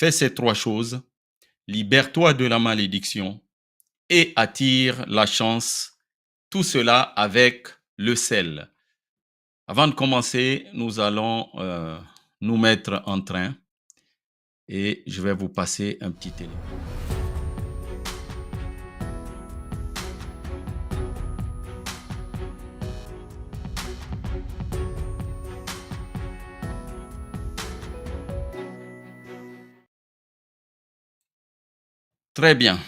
fais ces trois choses, libère-toi de la malédiction et attire la chance, tout cela avec le sel. Avant de commencer, nous allons nous mettre en train et je vais vous passer un petit élément. Très bien,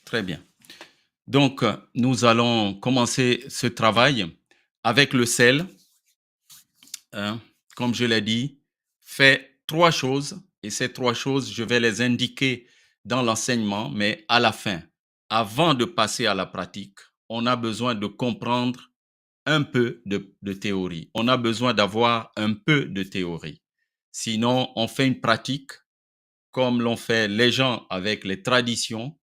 très bien. Donc, nous allons commencer ce travail avec le sel. Hein. Comme je l'ai dit, fais trois choses et ces trois choses, je vais les indiquer dans l'enseignement, mais à la fin, avant de passer à la pratique, on a besoin de comprendre un peu de théorie. On a besoin d'avoir un peu de théorie. Sinon, on fait une pratique comme l'ont fait les gens avec les traditions,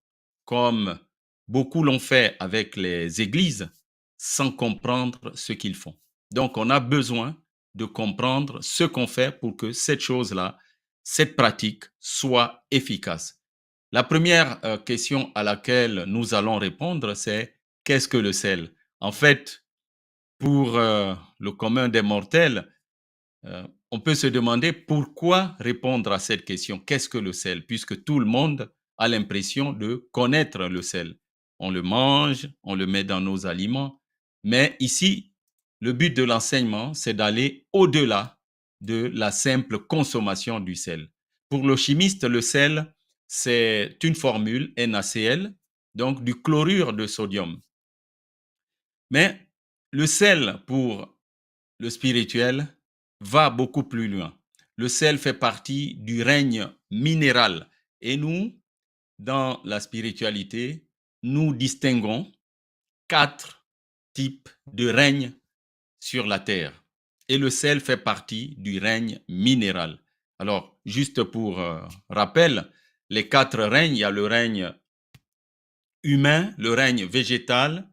comme beaucoup l'ont fait avec les églises, sans comprendre ce qu'ils font. Donc, on a besoin de comprendre ce qu'on fait pour que cette chose-là, cette pratique soit efficace. La première question à laquelle nous allons répondre, c'est qu'est-ce que le sel? En fait, pour le commun des mortels, on peut se demander pourquoi répondre à cette question. Qu'est-ce que le sel? Puisque tout le monde a l'impression de connaître le sel. On le mange, on le met dans nos aliments. Mais ici, le but de l'enseignement, c'est d'aller au-delà de la simple consommation du sel. Pour le chimiste, le sel, c'est une formule NaCl, donc du chlorure de sodium. Mais le sel, pour le spirituel, va beaucoup plus loin. Le sel fait partie du règne minéral. Et nous, dans la spiritualité, nous distinguons quatre types de règne sur la terre. Et le sel fait partie du règne minéral. Alors, juste pour rappel, les quatre règnes, il y a le règne humain, le règne végétal,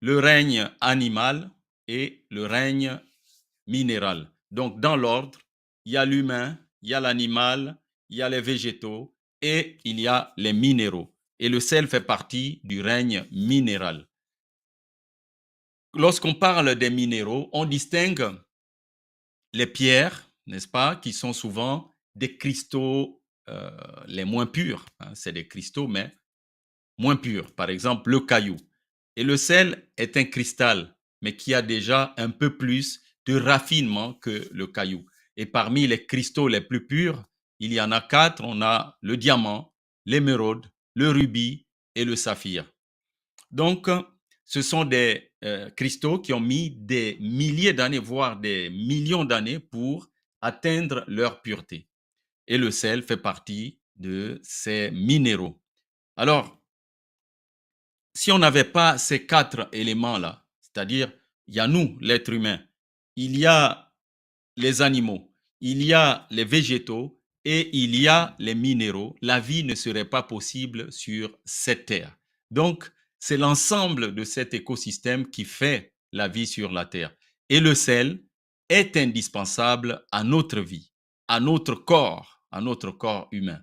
le règne animal et le règne minéral. Donc, dans l'ordre, il y a l'humain, il y a l'animal, il y a les végétaux et il y a les minéraux. Et le sel fait partie du règne minéral. Lorsqu'on parle des minéraux, on distingue les pierres, n'est-ce pas, qui sont souvent des cristaux les moins purs. Hein, c'est des cristaux, mais moins purs. Par exemple, le caillou. Et le sel est un cristal, mais qui a déjà un peu plus de raffinement que le caillou. Et parmi les cristaux les plus purs, il y en a quatre. On a le diamant, l'émeraude, le rubis et le saphir. Donc, ce sont des cristaux qui ont mis des milliers d'années, voire des millions d'années pour atteindre leur pureté. Et le sel fait partie de ces minéraux. Alors, si on n'avait pas ces quatre éléments-là, c'est-à-dire, il y a nous, l'être humain, il y a les animaux, il y a les végétaux et il y a les minéraux, la vie ne serait pas possible sur cette terre. Donc, c'est l'ensemble de cet écosystème qui fait la vie sur la terre. Et le sel est indispensable à notre vie, à notre corps humain.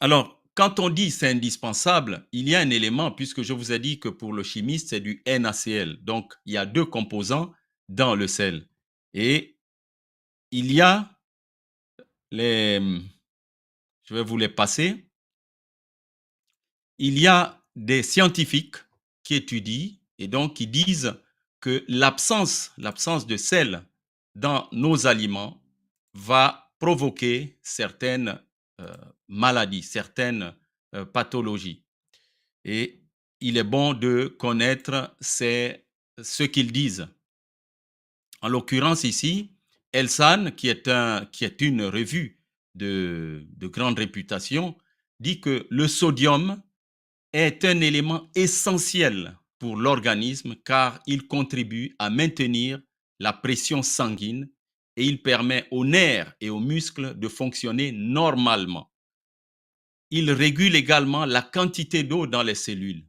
Alors, quand on dit c'est indispensable, il y a un élément, puisque je vous ai dit que pour le chimiste, c'est du NaCl. Donc, il y a deux composants dans le sel. Et il y a les, je vais vous les passer, il y a des scientifiques qui étudient et donc qui disent que l'absence de sel dans nos aliments va provoquer certaines maladies, certaines pathologies. Et il est bon de connaître ce qu'ils disent. En l'occurrence ici, Elsan, qui est une revue de grande réputation, dit que le sodium est un élément essentiel pour l'organisme car il contribue à maintenir la pression sanguine et il permet aux nerfs et aux muscles de fonctionner normalement. Il régule également la quantité d'eau dans les cellules.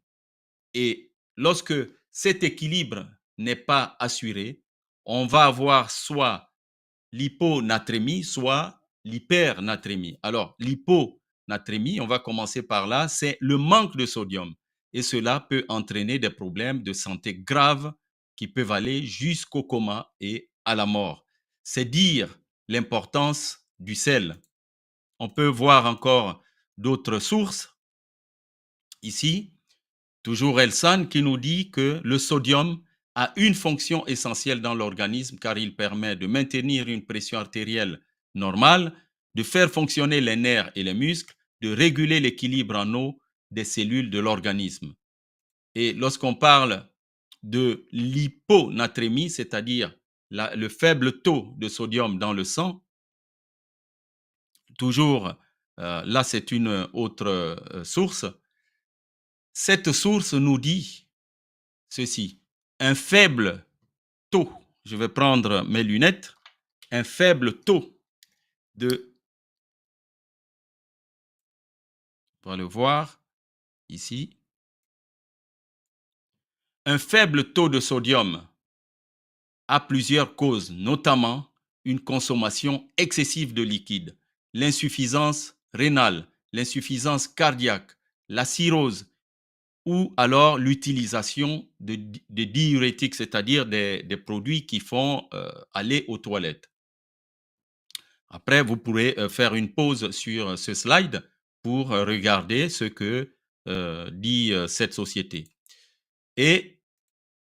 Et lorsque cet équilibre n'est pas assuré, on va avoir soit l'hyponatrémie, soit l'hypernatrémie. Alors, l'hyponatrémie, on va commencer par là, c'est le manque de sodium. Et cela peut entraîner des problèmes de santé graves qui peuvent aller jusqu'au coma et à la mort. C'est dire l'importance du sel. On peut voir encore d'autres sources ici. Toujours Elsan qui nous dit que le sodium a une fonction essentielle dans l'organisme car il permet de maintenir une pression artérielle normale, de faire fonctionner les nerfs et les muscles, de réguler l'équilibre en eau des cellules de l'organisme. Et lorsqu'on parle de l'hyponatrémie, c'est-à-dire le faible taux de sodium dans le sang, toujours, là c'est une autre source, cette source nous dit ceci, un faible taux, je vais prendre mes lunettes, un faible taux de, on va le voir ici, un faible taux de sodium a plusieurs causes, notamment une consommation excessive de liquide, l'insuffisance rénale, l'insuffisance cardiaque, la cirrhose ou alors l'utilisation de diurétiques, c'est-à-dire des produits qui font aller aux toilettes. Après, vous pourrez faire une pause sur ce slide pour regarder ce que dit cette société. Et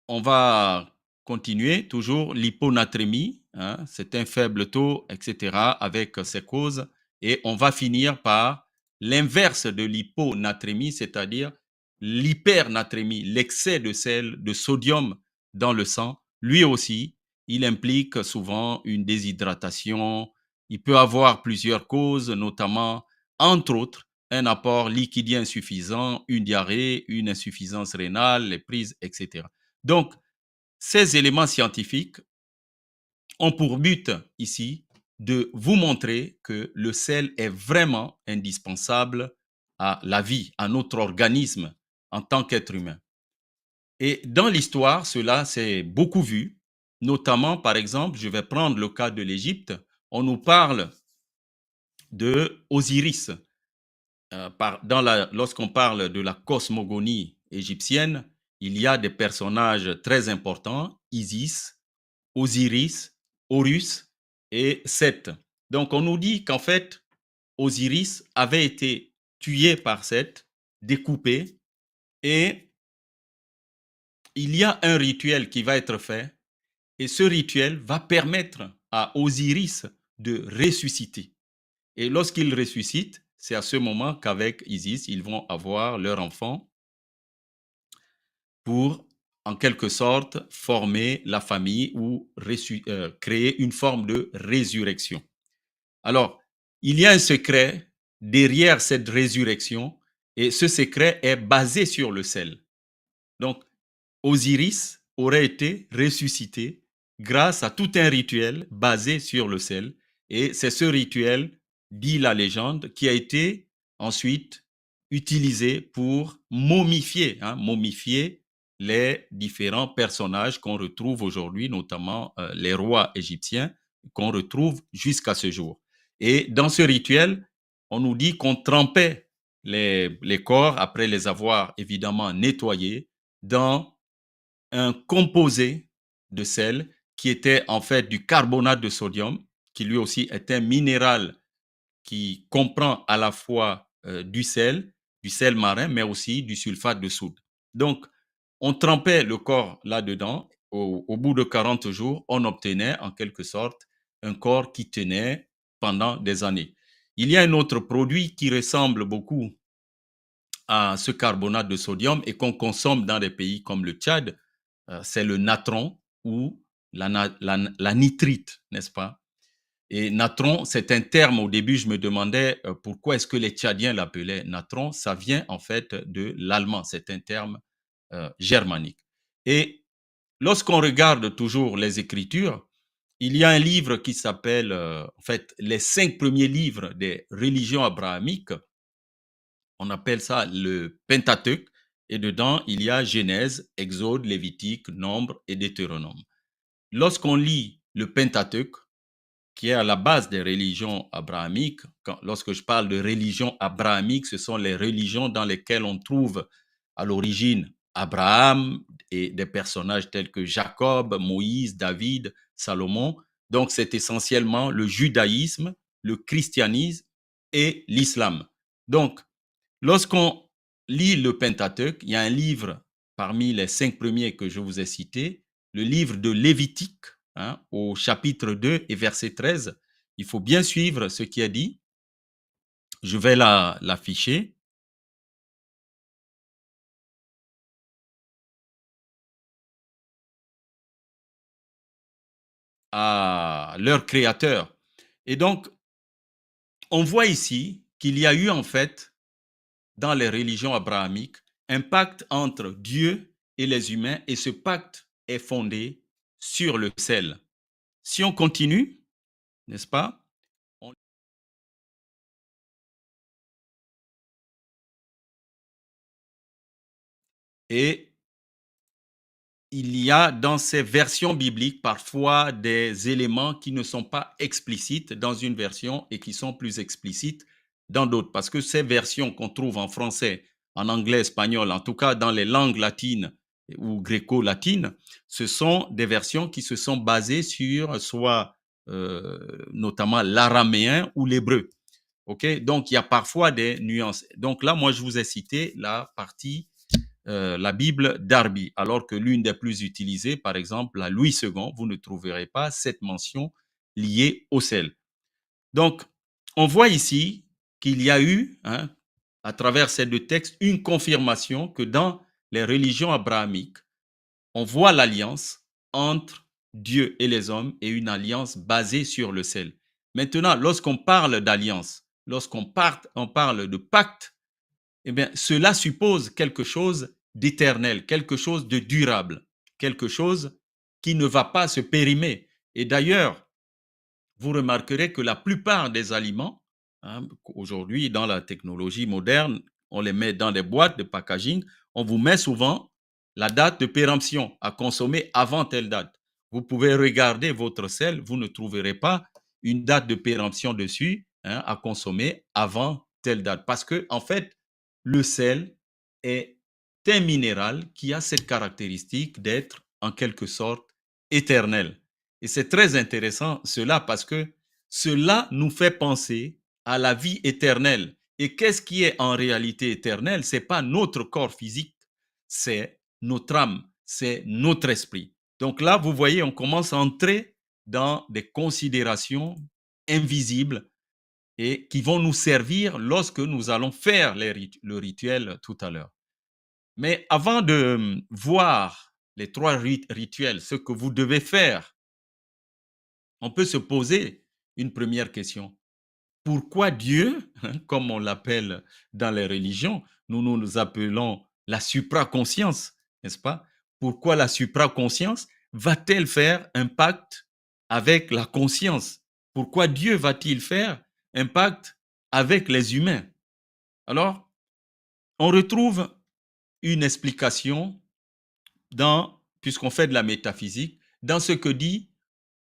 on va continuer toujours l'hyponatrémie, hein, c'est un faible taux, etc., avec ses causes. Et on va finir par l'inverse de l'hyponatrémie, c'est-à-dire l'hypernatrémie, l'excès de sel, de sodium dans le sang. Lui aussi, il implique souvent une déshydratation. Il peut avoir plusieurs causes, notamment, entre autres, un apport liquidien insuffisant, une diarrhée, une insuffisance rénale, les prises, etc. Donc, ces éléments scientifiques ont pour but ici de vous montrer que le sel est vraiment indispensable à la vie, à notre organisme en tant qu'être humain. Et dans l'histoire, cela s'est beaucoup vu, notamment, par exemple, je vais prendre le cas de l'Égypte, on nous parle de Osiris. Lorsqu'on parle de la cosmogonie égyptienne, il y a des personnages très importants, Isis, Osiris, Horus et Seth. Donc on nous dit qu'en fait, Osiris avait été tué par Seth, découpé, et il y a un rituel qui va être fait, et ce rituel va permettre à Osiris de ressusciter. Et lorsqu'il ressuscite, c'est à ce moment qu'avec Isis, ils vont avoir leur enfant pour, en quelque sorte, former la famille ou créer une forme de résurrection. Alors, il y a un secret derrière cette résurrection et ce secret est basé sur le sel. Donc, Osiris aurait été ressuscité grâce à tout un rituel basé sur le sel. Et c'est ce rituel, dit la légende, qui a été ensuite utilisé pour momifier les différents personnages qu'on retrouve aujourd'hui, notamment les rois égyptiens, qu'on retrouve jusqu'à ce jour. Et dans ce rituel, on nous dit qu'on trempait les corps, après les avoir évidemment nettoyés, dans un composé de sel qui était en fait du carbonate de sodium, qui lui aussi est un minéral qui comprend à la fois du sel marin, mais aussi du sulfate de soude. Donc, on trempait le corps là-dedans. Au bout de 40 jours, on obtenait en quelque sorte un corps qui tenait pendant des années. Il y a un autre produit qui ressemble beaucoup à ce carbonate de sodium et qu'on consomme dans des pays comme le Tchad, c'est le natron ou la nitrite, n'est-ce pas? Et natron, c'est un terme, au début, je me demandais pourquoi est-ce que les Tchadiens l'appelaient natron. Ça vient en fait de l'allemand, c'est un terme germanique. Et lorsqu'on regarde toujours les Écritures, il y a un livre qui s'appelle, en fait, les 5 premiers livres des religions abrahamiques. On appelle ça le Pentateuque. Et dedans, il y a Genèse, Exode, Lévitique, Nombre et Deutéronome. Lorsqu'on lit le Pentateuque, qui est à la base des religions abrahamiques. Lorsque je parle de religion abrahamique, ce sont les religions dans lesquelles on trouve à l'origine Abraham et des personnages tels que Jacob, Moïse, David, Salomon. Donc c'est essentiellement le judaïsme, le christianisme et l'islam. Donc lorsqu'on lit le Pentateuque, il y a un livre parmi les 5 premiers que je vous ai cités, le livre de Lévitique, hein, au chapitre 2 et verset 13. Il faut bien suivre ce qui est dit. Je vais l'afficher. À leur créateur. Et donc, on voit ici qu'il y a eu en fait, dans les religions abrahamiques, un pacte entre Dieu et les humains, et ce pacte est fondé sur le sel. Si on continue, n'est-ce pas? Et il y a dans ces versions bibliques parfois des éléments qui ne sont pas explicites dans une version et qui sont plus explicites dans d'autres. Parce que ces versions qu'on trouve en français, en anglais, espagnol, en tout cas dans les langues latines ou gréco-latines, ce sont des versions qui se sont basées sur soit notamment l'araméen ou l'hébreu. Okay? Donc, il y a parfois des nuances. Donc là, moi, je vous ai cité la partie la Bible Darby, alors que l'une des plus utilisées, par exemple, la Louis II, vous ne trouverez pas cette mention liée au sel. Donc, on voit ici qu'il y a eu, hein, à travers ces deux textes, une confirmation que dans les religions abrahamiques, on voit l'alliance entre Dieu et les hommes et une alliance basée sur le sel. Maintenant, lorsqu'on parle d'alliance, on parle de pacte, eh bien, cela suppose quelque chose d'éternel, quelque chose de durable, quelque chose qui ne va pas se périmer. Et d'ailleurs, vous remarquerez que la plupart des aliments, hein, aujourd'hui, dans la technologie moderne, on les met dans des boîtes de packaging, on vous met souvent la date de péremption à consommer avant telle date. Vous pouvez regarder votre sel, vous ne trouverez pas une date de péremption dessus, hein, à consommer avant telle date. Parce que, en fait, le sel est un minéral qui a cette caractéristique d'être en quelque sorte éternel. Et c'est très intéressant cela parce que cela nous fait penser à la vie éternelle. Et qu'est-ce qui est en réalité éternel? Ce n'est pas notre corps physique, c'est notre âme, c'est notre esprit. Donc là, vous voyez, on commence à entrer dans des considérations invisibles et qui vont nous servir lorsque nous allons faire le rituel tout à l'heure. Mais avant de voir les 3 rituels, ce que vous devez faire, on peut se poser une première question. Pourquoi Dieu, comme on l'appelle dans les religions, nous appelons la supraconscience, n'est-ce pas? Pourquoi la supraconscience va-t-elle faire un pacte avec la conscience? Pourquoi Dieu va-t-il faire un pacte avec les humains? Alors, on retrouve une explication puisqu'on fait de la métaphysique, dans ce que dit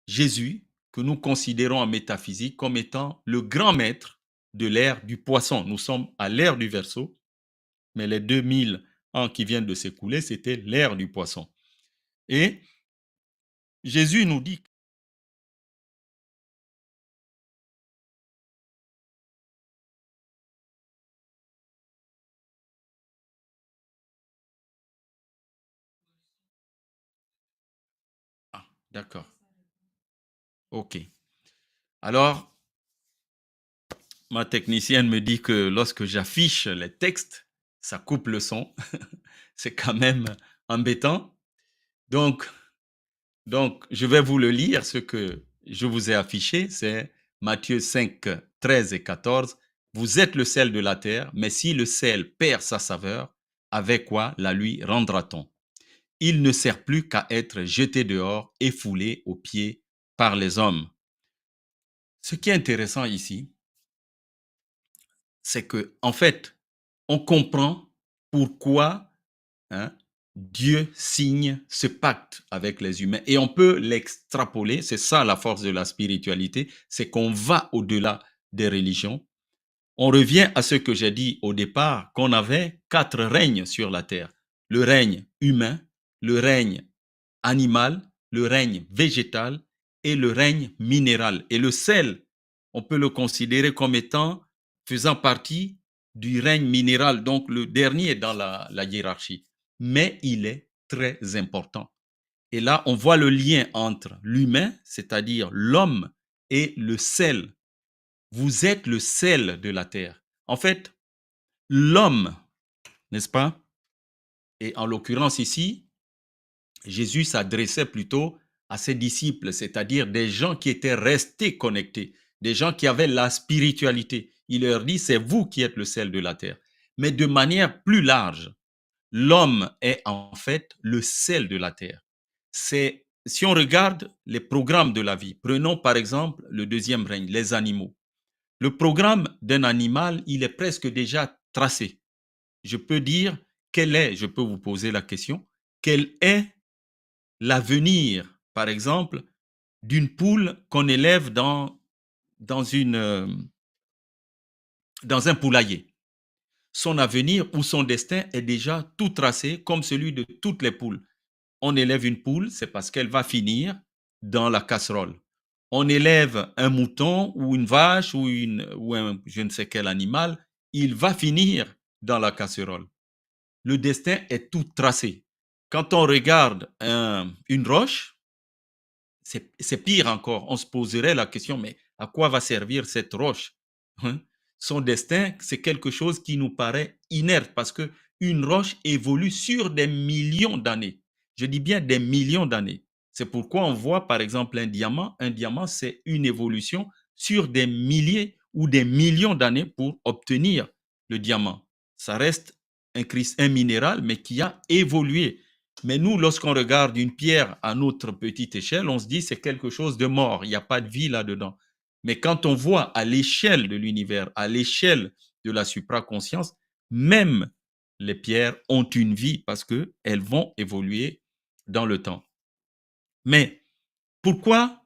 Jésus, que nous considérons en métaphysique comme étant le grand maître de l'ère du poisson. Nous sommes à l'ère du Verseau, mais les 2000 ans qui viennent de s'écouler, c'était l'ère du poisson. Et Jésus nous dit... Ah, d'accord. OK. Alors, ma technicienne me dit que lorsque j'affiche les textes, ça coupe le son. C'est quand même embêtant. Donc, je vais vous le lire. Ce que je vous ai affiché, c'est Matthieu 5, 13 et 14. Vous êtes le sel de la terre, mais si le sel perd sa saveur, avec quoi la lui rendra-t-on? Il ne sert plus qu'à être jeté dehors et foulé aux pieds par les hommes. Ce qui est intéressant ici, c'est que, en fait, on comprend pourquoi, hein, Dieu signe ce pacte avec les humains et on peut l'extrapoler, c'est ça la force de la spiritualité, c'est qu'on va au-delà des religions. On revient à ce que j'ai dit au départ, qu'on avait 4 règnes sur la terre. Le règne humain, le règne animal, le règne végétal et le règne minéral. Et le sel, on peut le considérer comme étant faisant partie du règne minéral, donc le dernier dans la hiérarchie. Mais il est très important. Et là, on voit le lien entre l'humain, c'est-à-dire l'homme, et le sel. Vous êtes le sel de la terre. En fait, l'homme, n'est-ce pas? Et en l'occurrence ici, Jésus s'adressait plutôt à ses disciples, c'est-à-dire des gens qui étaient restés connectés, des gens qui avaient la spiritualité. Il leur dit, c'est vous qui êtes le sel de la terre. Mais de manière plus large, l'homme est en fait le sel de la terre. C'est, si on regarde les programmes de la vie, prenons par exemple le deuxième règne, les animaux. Le programme d'un animal, il est presque déjà tracé. Je peux dire, je peux vous poser la question, quel est l'avenir, par exemple, d'une poule qu'on élève dans, dans un poulailler. Son avenir ou son destin est déjà tout tracé comme celui de toutes les poules. On élève une poule, c'est parce qu'elle va finir dans la casserole. On élève un mouton ou une vache ou un je ne sais quel animal, il va finir dans la casserole. Le destin est tout tracé. Quand on regarde une roche, c'est pire encore. On se poserait la question, mais à quoi va servir cette roche? Hein? Son destin, c'est quelque chose qui nous paraît inerte parce que une roche évolue sur des millions d'années. Je dis bien des millions d'années. C'est pourquoi on voit par exemple un diamant. Un diamant, c'est une évolution sur des milliers ou des millions d'années pour obtenir le diamant. Ça reste un minéral, mais qui a évolué. Mais nous, lorsqu'on regarde une pierre à notre petite échelle, on se dit c'est quelque chose de mort, il n'y a pas de vie là-dedans. Mais quand on voit à l'échelle de l'univers, à l'échelle de la supraconscience, même les pierres ont une vie parce qu'elles vont évoluer dans le temps. Mais pourquoi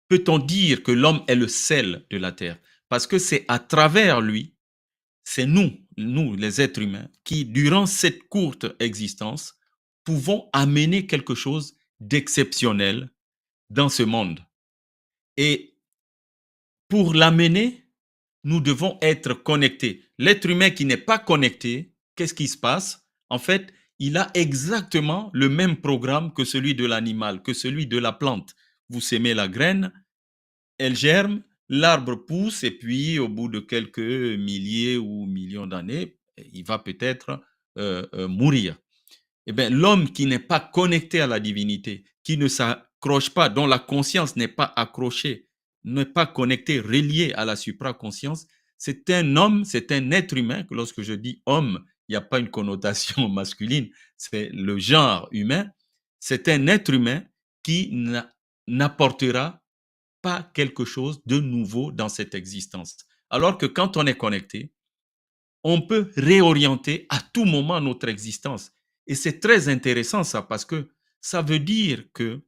peut-on dire que l'homme est le sel de la terre? Parce que c'est à travers lui, c'est nous les êtres humains, qui, durant cette courte existence, pouvons amener quelque chose d'exceptionnel dans ce monde. Et pour l'amener, nous devons être connectés. L'être humain qui n'est pas connecté, qu'est-ce qui se passe? En fait, il a exactement le même programme que celui de l'animal, que celui de la plante. Vous sémez la graine, elle germe, l'arbre pousse et puis au bout de quelques milliers ou millions d'années, il va peut-être mourir. Eh bien, l'homme qui n'est pas connecté à la divinité, qui ne s'accroche pas, dont la conscience n'est pas accrochée, n'est pas connecté, relié à la supraconscience, c'est un homme, c'est un être humain, que lorsque je dis homme, il n'y a pas une connotation masculine, c'est le genre humain, c'est un être humain qui n'apportera pas quelque chose de nouveau dans cette existence. Alors que quand on est connecté, on peut réorienter à tout moment notre existence. Et c'est très intéressant ça parce que ça veut dire que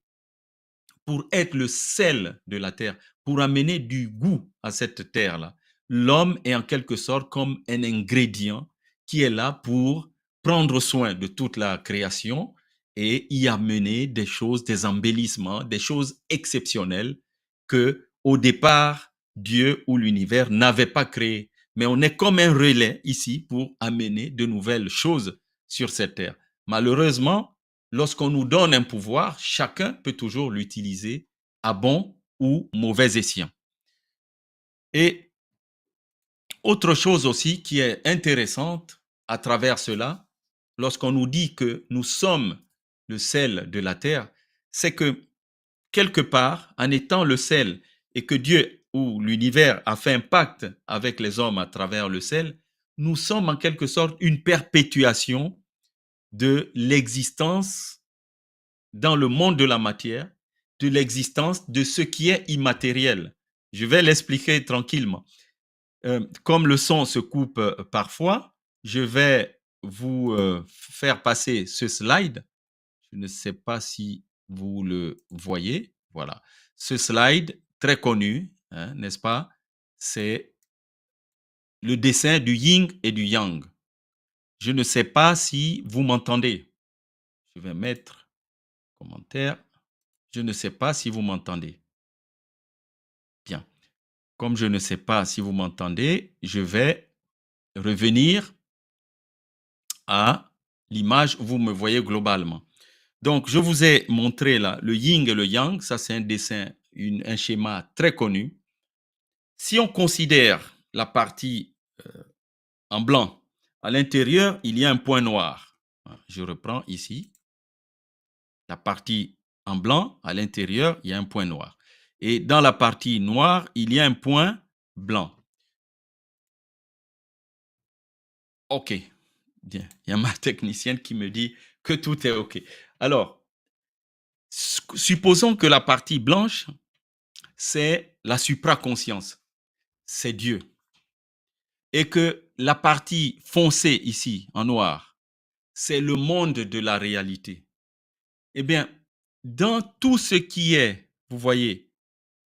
pour être le sel de la terre, pour amener du goût à cette terre-là, l'homme est en quelque sorte comme un ingrédient qui est là pour prendre soin de toute la création et y amener des choses, des embellissements, des choses exceptionnelles que au départ Dieu ou l'univers n'avait pas créé. Mais on est comme un relais ici pour amener de nouvelles choses sur cette terre. Malheureusement, lorsqu'on nous donne un pouvoir, chacun peut toujours l'utiliser à bon ou mauvais escient. Et autre chose aussi qui est intéressante à travers cela, lorsqu'on nous dit que nous sommes le sel de la terre, c'est que quelque part, en étant le sel et que Dieu ou l'univers a fait un pacte avec les hommes à travers le sel, nous sommes en quelque sorte une perpétuation de l'existence dans le monde de la matière, de l'existence de ce qui est immatériel. Je vais l'expliquer tranquillement. Comme le son se coupe parfois, je vais vous faire passer ce slide. Je ne sais pas si vous le voyez. Voilà. Ce slide, très connu, hein, n'est-ce pas? C'est le dessin du yin et du yang. Je ne sais pas si vous m'entendez. Je vais mettre commentaire. Je ne sais pas si vous m'entendez. Bien. Comme je ne sais pas si vous m'entendez, je vais revenir à l'image où vous me voyez globalement. Donc, je vous ai montré là le yin et le yang. Ça, c'est un dessin, un schéma très connu. Si on considère la partie en blanc, à l'intérieur, il y a un point noir. Je reprends ici. La partie en blanc, à l'intérieur, il y a un point noir. Et dans la partie noire, il y a un point blanc. OK. Bien. Il y a ma technicienne qui me dit que tout est OK. Alors, supposons que la partie blanche, c'est la supraconscience. C'est Dieu. Et que la partie foncée ici, en noir, c'est le monde de la réalité. Eh bien, dans tout ce qui est, vous voyez,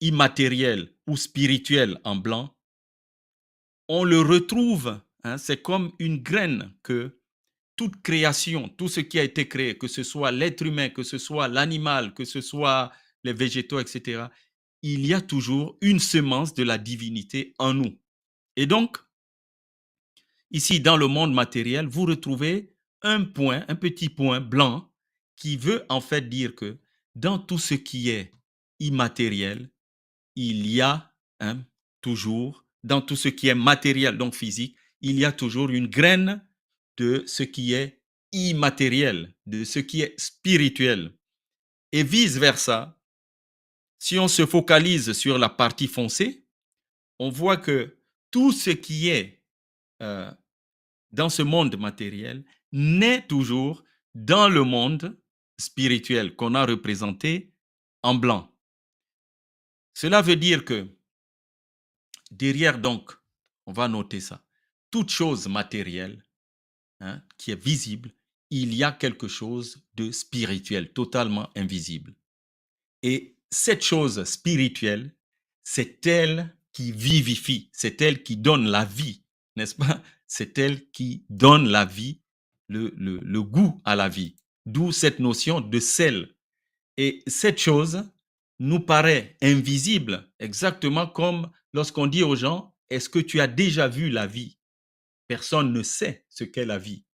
immatériel ou spirituel en blanc, on le retrouve, hein, c'est comme une graine que toute création, tout ce qui a été créé, que ce soit l'être humain, que ce soit l'animal, que ce soit les végétaux, etc., il y a toujours une semence de la divinité en nous. Et donc, ici, dans le monde matériel, vous retrouvez un point, un petit point blanc qui veut en fait dire que dans tout ce qui est immatériel, il y a toujours, dans tout ce qui est matériel, donc physique, il y a toujours une graine de ce qui est immatériel, de ce qui est spirituel. Et vice-versa, si on se focalise sur la partie foncée, on voit que tout ce qui est euh, dans ce monde matériel naît toujours dans le monde spirituel qu'on a représenté en blanc. Cela veut dire que derrière, donc, on va noter ça, toute chose matérielle, hein, qui est visible, il y a quelque chose de spirituel, totalement invisible. Et cette chose spirituelle, c'est elle qui vivifie, c'est elle qui donne la vie, n'est-ce pas? C'est elle qui donne la vie, le goût à la vie. D'où cette notion de sel. Et cette chose nous paraît invisible, exactement comme lorsqu'on dit aux gens, est-ce que tu as déjà vu la vie? Personne ne sait ce qu'est la vie.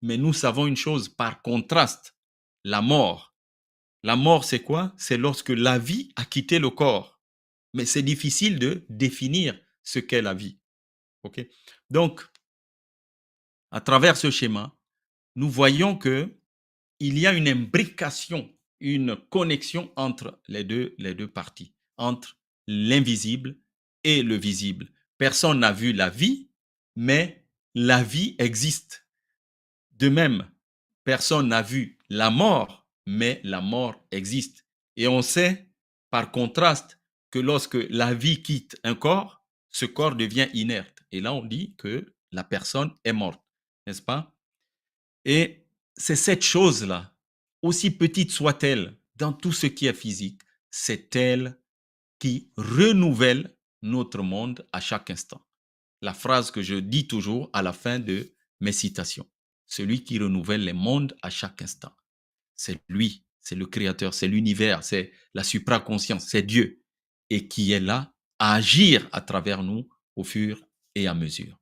Mais nous savons une chose par contraste, la mort. La mort, c'est quoi? C'est lorsque la vie a quitté le corps. Mais c'est difficile de définir ce qu'est la vie. OK? Donc, à travers ce schéma, nous voyons que il y a une imbrication, une connexion entre les deux parties, entre l'invisible et le visible. Personne n'a vu la vie, mais la vie existe. De même, personne n'a vu la mort, mais la mort existe. Et on sait, par contraste, que lorsque la vie quitte un corps, ce corps devient inerte. Et là, on dit que la personne est morte, n'est-ce pas? Et c'est cette chose-là, aussi petite soit-elle, dans tout ce qui est physique, c'est elle qui renouvelle notre monde à chaque instant. La phrase que je dis toujours à la fin de mes citations. Celui qui renouvelle les mondes à chaque instant. C'est lui, c'est le créateur, c'est l'univers, c'est la supraconscience, c'est Dieu. Et qui est là à agir à travers nous au fur et à mesure.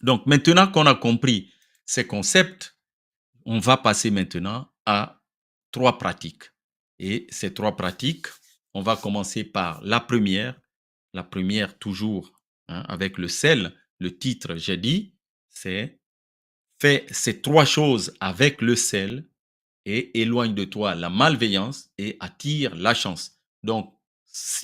Donc maintenant qu'on a compris ces concepts, on va passer maintenant à trois pratiques. Et ces trois pratiques, on va commencer par la première toujours, hein, avec le sel. Le titre, j'ai dit, c'est fais ces trois choses avec le sel et éloigne de toi la malveillance et attire la chance. Donc,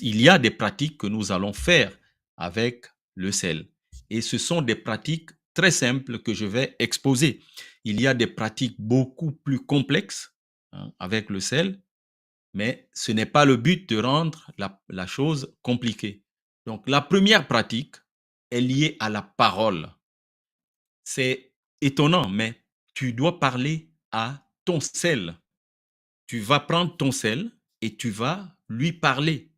il y a des pratiques que nous allons faire avec le sel. Et ce sont des pratiques très simples que je vais exposer. Il y a des pratiques beaucoup plus complexes, hein, avec le sel, mais ce n'est pas le but de rendre la chose compliquée. Donc, la première pratique est liée à la parole. C'est étonnant, mais tu dois parler à ton sel. Tu vas prendre ton sel et tu vas lui parler.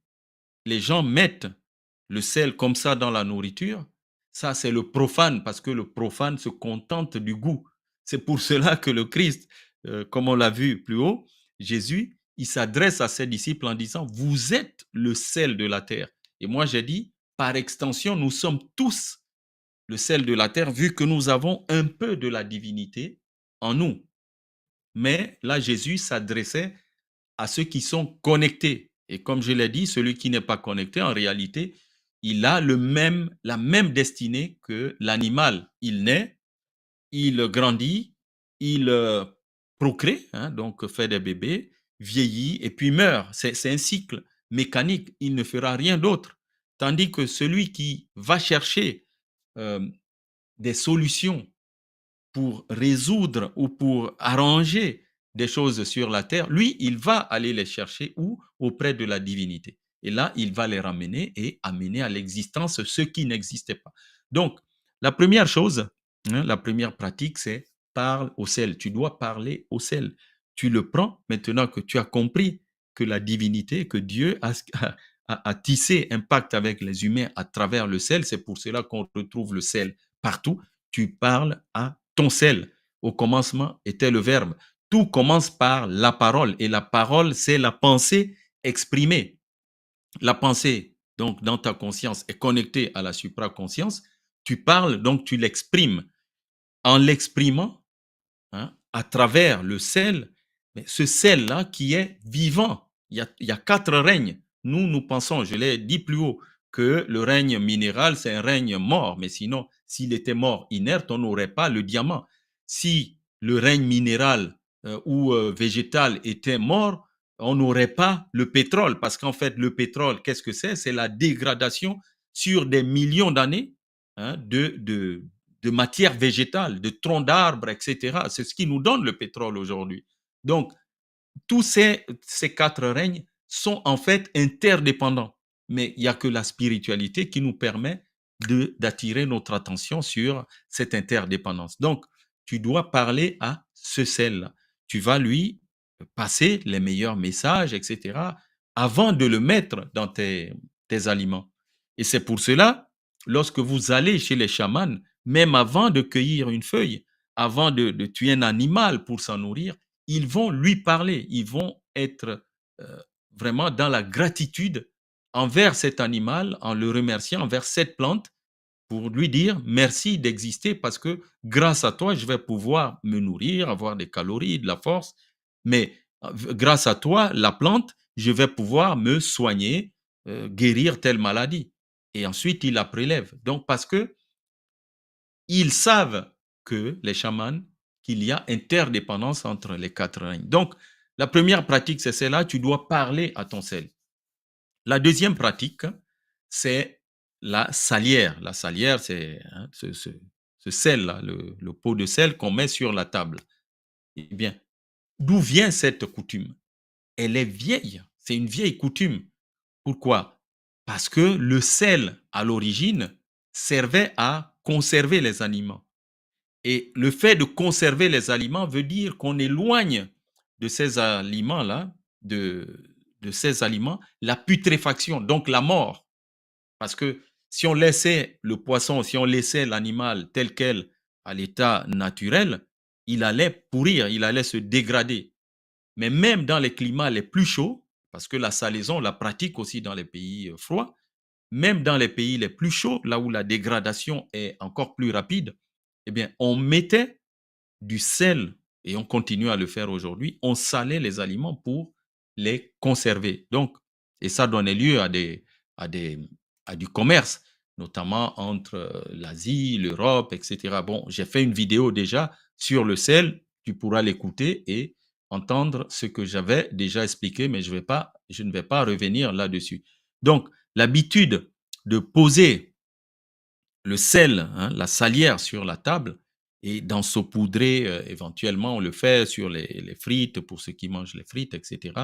Les gens mettent le sel comme ça dans la nourriture. Ça, c'est le profane, parce que le profane se contente du goût. C'est pour cela que le Christ, comme on l'a vu plus haut, Jésus, il s'adresse à ses disciples en disant, vous êtes le sel de la terre. Et moi, j'ai dit, par extension, nous sommes tous le sel de la terre, vu que nous avons un peu de la divinité en nous. Mais là, Jésus s'adressait à ceux qui sont connectés. Et comme je l'ai dit, celui qui n'est pas connecté, en réalité, il a la même destinée que l'animal. Il naît, il grandit, il procrée, hein, donc fait des bébés, vieillit et puis meurt. C'est un cycle mécanique. Il ne fera rien d'autre. Tandis que celui qui va chercher euh, des solutions pour résoudre ou pour arranger des choses sur la terre, lui, il va aller les chercher où? Auprès de la divinité. Et là, il va les ramener et amener à l'existence ce qui n'existait pas. Donc, la première chose, hein, la première pratique, c'est parle au sel. Tu dois parler au sel. Tu le prends maintenant que tu as compris que la divinité, que Dieu a tissé un pacte avec les humains à travers le sel. C'est pour cela qu'on retrouve le sel partout. Tu parles à ton sel. Au commencement était le verbe. Tout commence par la parole. Et la parole, c'est la pensée exprimée. La pensée, donc, dans ta conscience, est connectée à la supraconscience. Tu parles, donc tu l'exprimes. En l'exprimant, hein, à travers le sel, mais ce sel-là qui est vivant. Il y a quatre règnes. Nous pensons, je l'ai dit plus haut, que le règne minéral, c'est un règne mort. Mais sinon, s'il était mort inerte, on n'aurait pas le diamant. Si le règne minéral ou végétal était mort, on n'aurait pas le pétrole. Parce qu'en fait, le pétrole, qu'est-ce que c'est? C'est la dégradation sur des millions d'années, hein, de matière végétale, de troncs d'arbres, etc. C'est ce qui nous donne le pétrole aujourd'hui. Donc, tous ces quatre règnes sont en fait interdépendants. Mais il n'y a que la spiritualité qui nous permet d'attirer notre attention sur cette interdépendance. Donc, tu dois parler à ce sel-là. Tu vas lui passer les meilleurs messages, etc., avant de le mettre dans tes aliments. Et c'est pour cela, lorsque vous allez chez les chamans, même avant de cueillir une feuille, avant de tuer un animal pour s'en nourrir, ils vont lui parler, ils vont être euh, vraiment dans la gratitude envers cet animal, en le remerciant, envers cette plante, pour lui dire merci d'exister parce que grâce à toi, je vais pouvoir me nourrir, avoir des calories, de la force, mais grâce à toi, la plante, je vais pouvoir me soigner, guérir telle maladie. Et ensuite, il la prélève. Donc, parce que ils savent que les chamans, qu'il y a interdépendance entre les quatre règnes. Donc, la première pratique, c'est celle-là, tu dois parler à ton sel. La deuxième pratique, c'est la salière. La salière, c'est hein, ce sel-là, le pot de sel qu'on met sur la table. Eh bien, d'où vient cette coutume? Elle est vieille, c'est une vieille coutume. Pourquoi? Parce que le sel, à l'origine, servait à conserver les aliments. Et le fait de conserver les aliments veut dire qu'on éloigne de ces aliments-là, de ces aliments, la putréfaction, donc la mort. Parce que si on laissait le poisson, si on laissait l'animal tel quel à l'état naturel, il allait pourrir, il allait se dégrader. Mais même dans les climats les plus chauds, parce que la salaison, on la pratique aussi dans les pays froids, même dans les pays les plus chauds, là où la dégradation est encore plus rapide, eh bien, on mettait du sel, et on continue à le faire aujourd'hui, on salait les aliments pour les conserver. Donc, et ça donnait lieu à, des, à du commerce, notamment entre l'Asie, l'Europe, etc. Bon, j'ai fait une vidéo déjà sur le sel, tu pourras l'écouter et entendre ce que j'avais déjà expliqué, mais je ne vais pas revenir là-dessus. Donc, l'habitude de poser le sel, hein, la salière sur la table et d'en saupoudrer, éventuellement, on le fait sur les frites, pour ceux qui mangent les frites, etc.,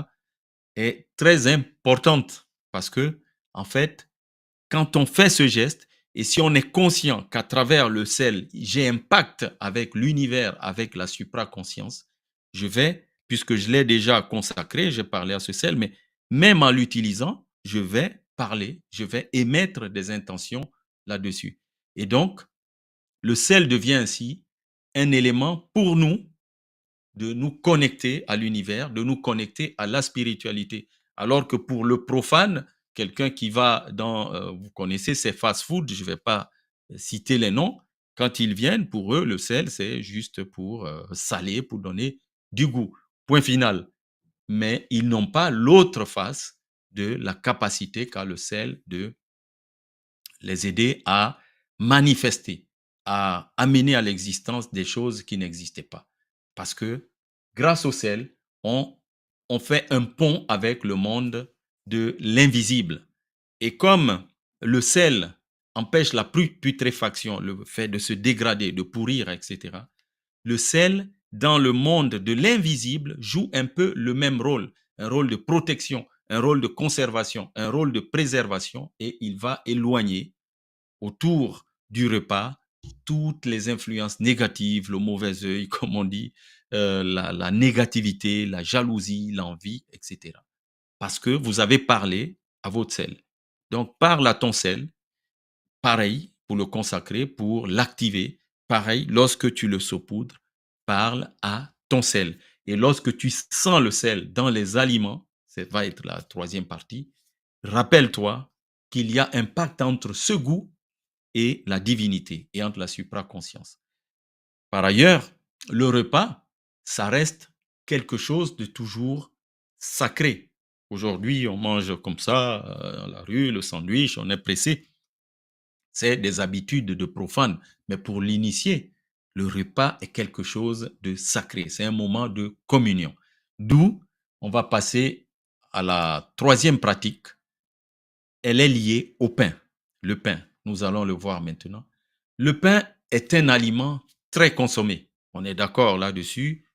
est très importante parce que, en fait, quand on fait ce geste, Et si on est conscient qu'à travers le sel, j'ai impact avec l'univers, avec la supraconscience, je vais, puisque je l'ai déjà consacré, j'ai parlé à ce sel, mais même en l'utilisant, je vais parler, je vais émettre des intentions là-dessus. Et donc, le sel devient ainsi un élément pour nous de nous connecter à l'univers, de nous connecter à la spiritualité. Alors que pour le profane, quelqu'un qui va dans, vous connaissez ces fast-food, je ne vais pas citer les noms, quand ils viennent, pour eux, le sel, c'est juste pour saler, pour donner du goût. Point final. Mais ils n'ont pas l'autre face de la capacité qu'a le sel de les aider à manifester, à amener à l'existence des choses qui n'existaient pas. Parce que grâce au sel, on fait un pont avec le monde de l'invisible. Et comme le sel empêche la putréfaction, le fait de se dégrader, de pourrir, etc., le sel, dans le monde de l'invisible, joue un peu le même rôle, un rôle de protection, un rôle de conservation, un rôle de préservation, et il va éloigner autour du repas toutes les influences négatives, le mauvais œil, comme on dit, la négativité, la jalousie, l'envie, etc. Parce que vous avez parlé à votre sel. Donc, parle à ton sel, pareil pour le consacrer, pour l'activer, pareil lorsque tu le saupoudres, parle à ton sel. Et lorsque tu sens le sel dans les aliments, ça va être la troisième partie, rappelle-toi qu'il y a un pacte entre ce goût et la divinité et entre la supraconscience. Par ailleurs, le repas, ça reste quelque chose de toujours sacré. Aujourd'hui, on mange comme ça, dans la rue, le sandwich, on est pressé. C'est des habitudes de profane. Mais pour l'initié, le repas est quelque chose de sacré. C'est un moment de communion. D'où on va passer à la troisième pratique. Elle est liée au pain. Le pain, nous allons le voir maintenant. Le pain est un aliment très consommé. On est d'accord là-dessus.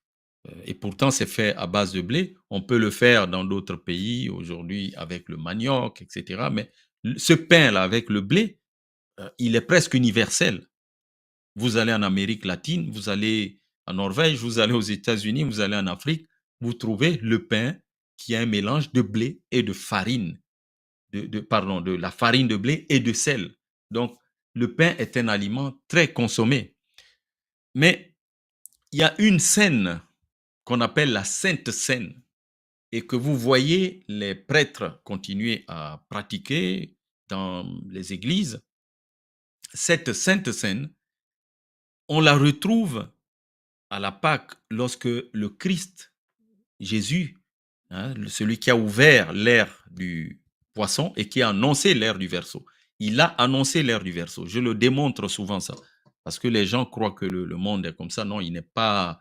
Et pourtant, c'est fait à base de blé. On peut le faire dans d'autres pays aujourd'hui avec le manioc, etc. Mais ce pain-là avec le blé, il est presque universel. Vous allez en Amérique latine, vous allez en Norvège, vous allez aux États-Unis, vous allez en Afrique, vous trouvez le pain qui est un mélange de blé et de farine, pardon, de la farine de blé et de sel. Donc, le pain est un aliment très consommé. Mais il y a une scène qu'on appelle la Sainte Seine et que vous voyez les prêtres continuer à pratiquer dans les églises. Cette Sainte Seine, on la retrouve à la Pâque lorsque le Christ, Jésus, hein, celui qui a ouvert l'ère du poisson et qui a annoncé l'ère du verseau. Il a annoncé l'ère du verseau. Je le démontre souvent ça. Parce que les gens croient que le monde est comme ça. Non, il n'est pas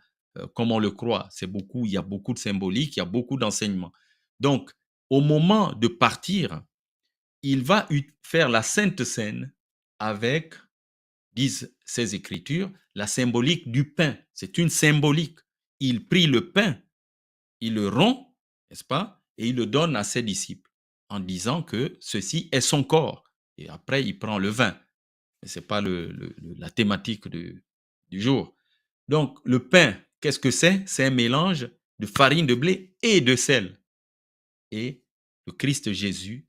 comme on le croit. C'est beaucoup, il y a beaucoup de symbolique, il y a beaucoup d'enseignements. Donc, au moment de partir, il va faire la Sainte Seine avec, disent ces écritures, la symbolique du pain. C'est une symbolique. Il prit le pain, il le rompt, n'est-ce pas, et il le donne à ses disciples en disant que ceci est son corps. Et après, il prend le vin. Mais ce n'est pas la thématique du jour. Donc, le pain, qu'est-ce que c'est? C'est un mélange de farine de blé et de sel. Et le Christ Jésus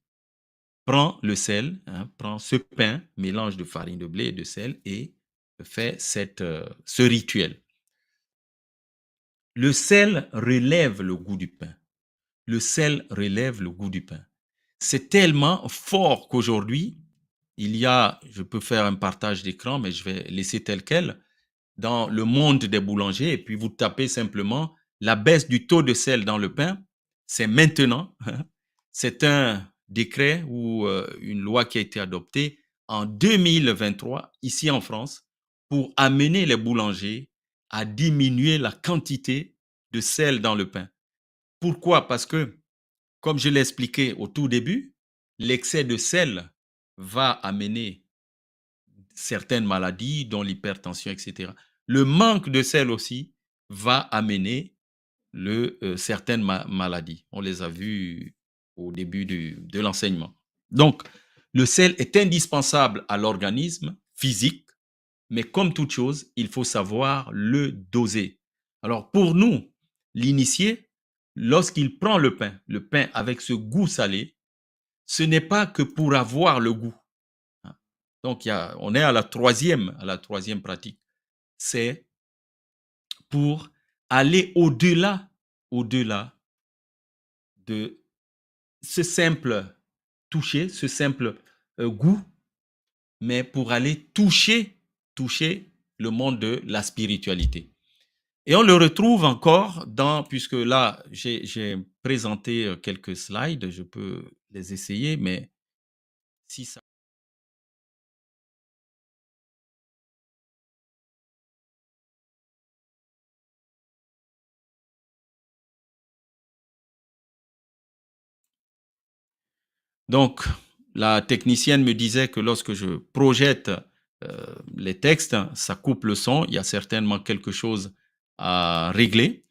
prend le sel, hein, prend ce pain, mélange de farine de blé et de sel, et fait ce rituel. Le sel relève le goût du pain. Le sel relève le goût du pain. C'est tellement fort qu'aujourd'hui, il y a, je peux faire un partage d'écran, mais je vais laisser tel quel, dans le monde des boulangers, et puis vous tapez simplement la baisse du taux de sel dans le pain, c'est maintenant. C'est un décret ou une loi qui a été adoptée en 2023 ici en France pour amener les boulangers à diminuer la quantité de sel dans le pain. Pourquoi? Parce que, comme je l'ai expliqué au tout début, l'excès de sel va amener certaines maladies, dont l'hypertension, etc. Le manque de sel aussi va amener certaines maladies. On les a vues au début de l'enseignement. Donc, Le sel est indispensable à l'organisme physique, mais comme toute chose, il faut savoir le doser. Alors pour nous, l'initié, lorsqu'il prend le pain avec ce goût salé, ce n'est pas que pour avoir le goût. Donc on est à la troisième pratique. C'est pour aller au-delà de ce simple toucher, ce simple goût, mais pour aller toucher le monde de la spiritualité. Et on le retrouve encore puisque là, j'ai présenté quelques slides, je peux les essayer, mais si ça... Donc, la technicienne me disait que lorsque je projette les textes, ça coupe le son, il y a certainement quelque chose à régler.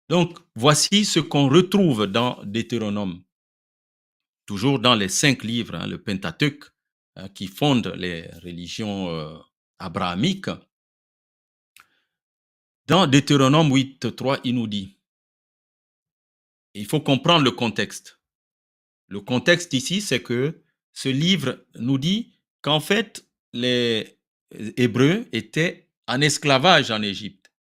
Donc, voici ce qu'on retrouve dans Deutéronome, toujours dans les 5 livres, hein, le Pentateuque, qui fonde les religions abrahamiques. Dans Deutéronome 8.3, il nous dit, il faut comprendre le contexte. Le contexte ici, c'est que ce livre nous dit qu'en fait, les Hébreux étaient en esclavage en Égypte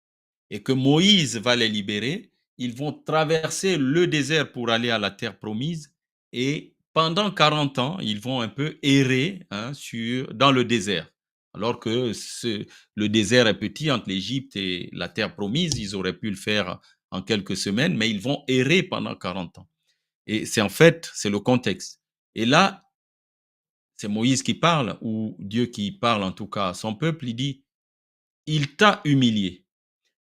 et que Moïse va les libérer. Ils vont traverser le désert pour aller à la terre promise et pendant 40 ans, ils vont un peu errer, hein, dans le désert. Alors que le désert est petit entre l'Égypte et la terre promise, ils auraient pu le faire en quelques semaines, mais ils vont errer pendant 40 ans. Et c'est le contexte. Et là, c'est Moïse qui parle, ou Dieu qui parle en tout cas à son peuple, il dit, il t'a humilié,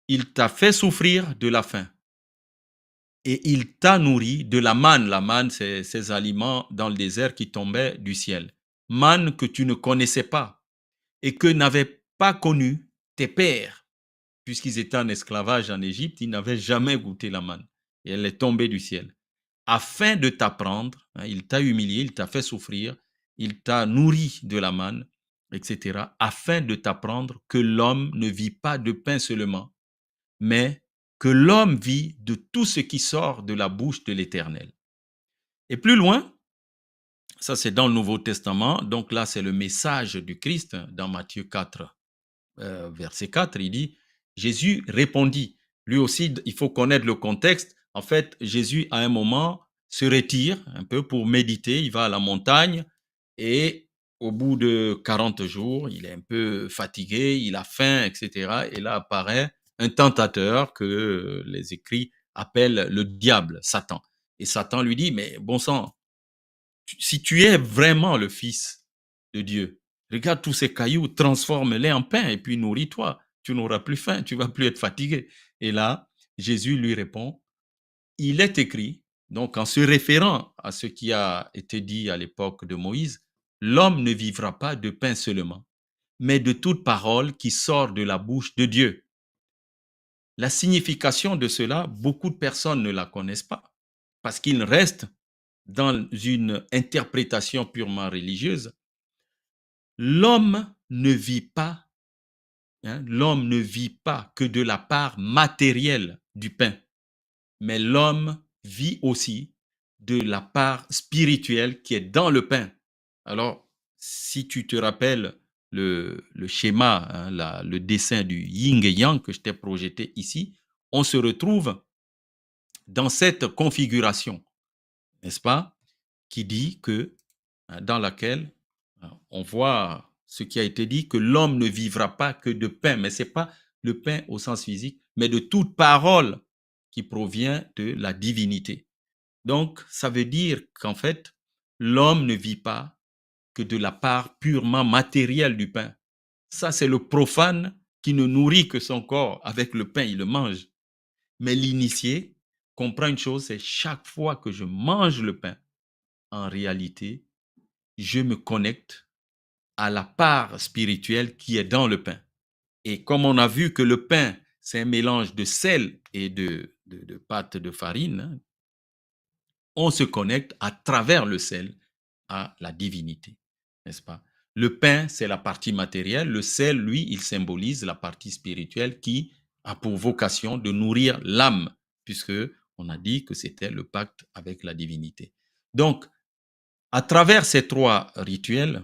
il t'a fait souffrir de la faim, et il t'a nourri de la manne. La manne, c'est ces aliments dans le désert qui tombaient du ciel. Manne que tu ne connaissais pas, et que n'avaient pas connu tes pères, puisqu'ils étaient en esclavage en Égypte, ils n'avaient jamais goûté la manne, et elle est tombée du ciel. Afin de t'apprendre, hein, il t'a humilié, il t'a fait souffrir, il t'a nourri de la manne, etc., afin de t'apprendre que l'homme ne vit pas de pain seulement, mais que l'homme vit de tout ce qui sort de la bouche de l'Éternel. Et plus loin, ça c'est dans le Nouveau Testament, donc là c'est le message du Christ dans Matthieu 4, verset 4, il dit, Jésus répondit. Lui aussi, il faut connaître le contexte. En fait, Jésus, à un moment, se retire un peu pour méditer. Il va à la montagne et au bout de 40 jours, il est un peu fatigué, il a faim, etc. Et là apparaît un tentateur que les écrits appellent le diable, Satan. Et Satan lui dit, mais bon sang, si tu es vraiment le Fils de Dieu, regarde tous ces cailloux, transforme-les en pain et puis nourris-toi. Tu n'auras plus faim, tu vas plus être fatigué. Et là, Jésus lui répond, il est écrit, donc en se référant à ce qui a été dit à l'époque de Moïse, l'homme ne vivra pas de pain seulement, mais de toute parole qui sort de la bouche de Dieu. La signification de cela, beaucoup de personnes ne la connaissent pas parce qu'ils restent dans une interprétation purement religieuse. L'homme ne vit pas, hein, l'homme ne vit pas que de la part matérielle du pain, mais l'homme vit aussi de la part spirituelle qui est dans le pain. Alors, si tu te rappelles le schéma, hein, le dessin du yin et yang que je t'ai projeté ici, on se retrouve dans cette configuration, n'est-ce pas, qui dit que, dans laquelle on voit ce qui a été dit, que l'homme ne vivra pas que de pain, mais ce n'est pas le pain au sens physique, mais de toute parole qui provient de la divinité. Donc, ça veut dire qu'en fait, l'homme ne vit pas que de la part purement matérielle du pain. Ça, c'est le profane qui ne nourrit que son corps avec le pain, il le mange. Mais l'initié comprend une chose, c'est chaque fois que je mange le pain, en réalité, je me connecte à la part spirituelle qui est dans le pain. Et comme on a vu que le pain, c'est un mélange de sel et de pâte de farine, hein, on se connecte à travers le sel à la divinité, n'est-ce pas? Le pain, c'est la partie matérielle. Le sel, lui, il symbolise la partie spirituelle qui a pour vocation de nourrir l'âme, puisque on a dit que c'était le pacte avec la divinité. Donc, à travers ces trois rituels,